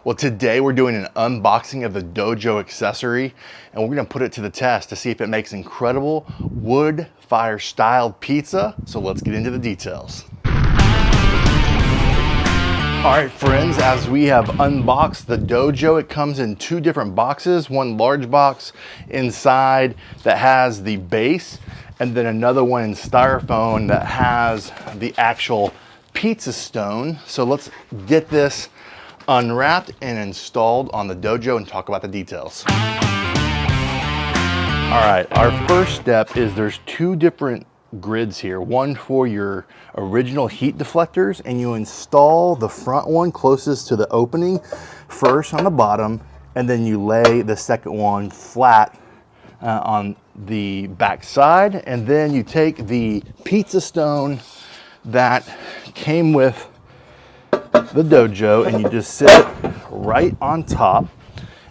Well, today we're doing an unboxing of the DoJoe accessory, and we're gonna put it to the test to see if it makes incredible wood fire styled pizza. So let's get into the details. All right, friends, as we have unboxed the DoJoe, it comes in two different boxes, one large box inside that has the base, and then another one in styrofoam that has the actual pizza stone. So let's get this unwrapped and installed on the DoJoe and talk about the details. All right, our first step is there's two different grids here, one for your original heat deflectors, and you install the front one closest to the opening first on the bottom, and then you lay the second one flat on the back side, and then you take the pizza stone that came with the DoJoe and you just sit it right on top.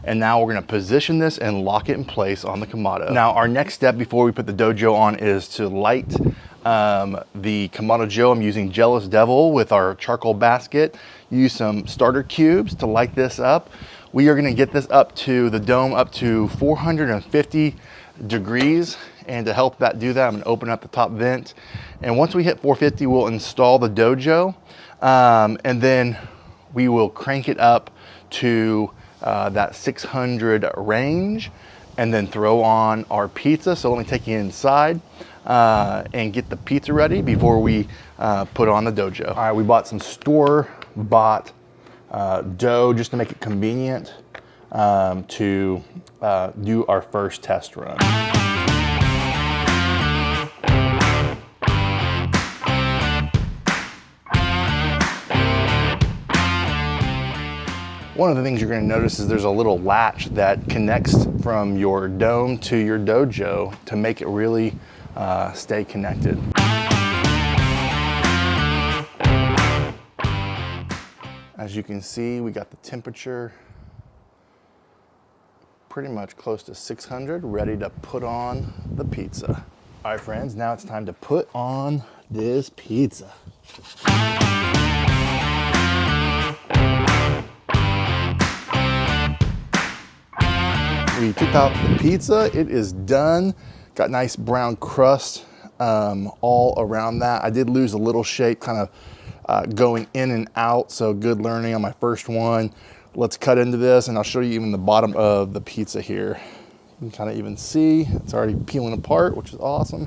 And now we're gonna position this and lock it in place on the Kamado. Now our next step before we put the DoJoe on is to light the Kamado Joe. I'm using Jealous Devil with our charcoal basket. Use some starter cubes to light this up. We are gonna get this up to the dome up to 450 degrees. And to help that do that, I'm gonna open up the top vent. And once we hit 450, we'll install the DoJoe. And then we will crank it up to that 600 range and then throw on our pizza. So let me take you inside and get the pizza ready before we put on the DoJoe. All right, we bought some store-bought dough just to make it convenient to do our first test run. One of the things you're going to notice is there's a little latch that connects from your dome to your DoJoe to make it really stay connected. As you can see, we got the temperature pretty much close to 600, ready to put on the pizza. All right, friends, now it's time to put on this pizza. We took out the pizza, it is done. Got nice brown crust all around that. I did lose a little shape kind of going in and out, so good learning on my first one. Let's cut into this and I'll show you even the bottom of the pizza here. You can kind of even see it's already peeling apart, which is awesome.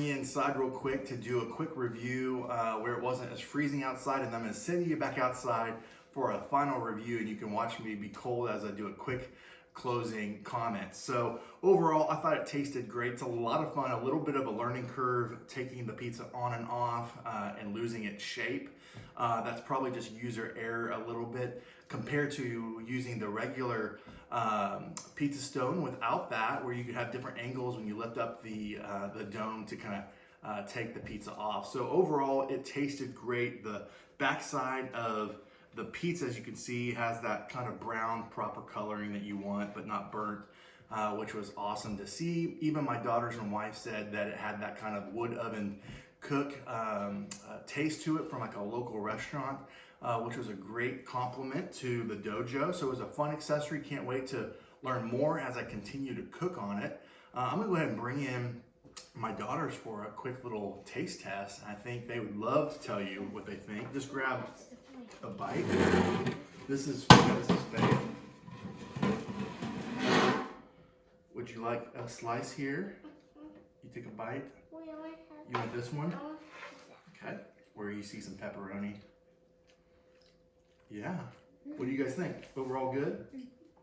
Inside real quick to do a quick review where it wasn't as freezing outside, and I'm going to send you back outside for a final review and you can watch me be cold as I do a quick closing comment. So overall, I thought it tasted great. It's a lot of fun, a little bit of a learning curve taking the pizza on and off and losing its shape. That's probably just user error a little bit compared to using the regular pizza stone without that, where you could have different angles when you lift up the dome to kind of take the pizza off. So overall, it tasted great. The backside of the pizza, as you can see, has that kind of brown proper coloring that you want, but not burnt, which was awesome to see. Even my daughters and wife said that it had that kind of wood oven cook taste to it from like a local restaurant, which was a great compliment to the DoJoe. So it was a fun accessory. Can't wait to learn more as I continue to cook on it. I'm gonna go ahead and bring in my daughters for a quick little taste test. I think they would love to tell you what they think. Just grab a bite. This is Faye. Would you like a slice here? You take a bite. You want this one? Okay. Where you see some pepperoni. Yeah. What do you guys think? Overall good?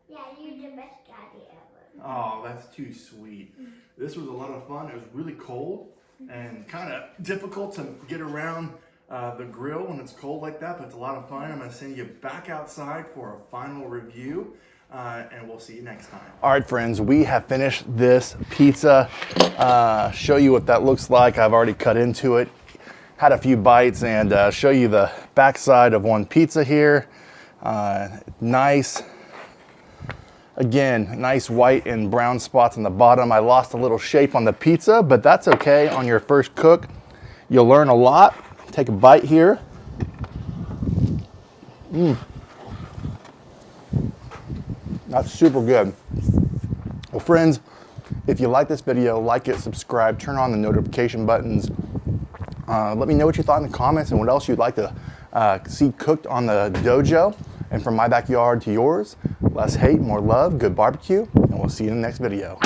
Yeah, you're the best daddy ever. Oh, that's too sweet. This was a lot of fun. It was really cold and kind of difficult to get around the grill when it's cold like that, but it's a lot of fun. I'm going to send you back outside for a final review, and we'll see you next time. All right, friends, we have finished this pizza. Show you what that looks like. I've already cut into it, had a few bites, and show you the backside of one pizza here. Nice. Again, nice white and brown spots on the bottom. I lost a little shape on the pizza, but that's okay on your first cook. You'll learn a lot. Take a bite here. That's super good. Well, friends, if you like this video, like it, subscribe, turn on the notification buttons. Let me know what you thought in the comments and what else you'd like to see cooked on the dojo. And from my backyard to yours, less hate, more love, good barbecue, and we'll see you in the next video.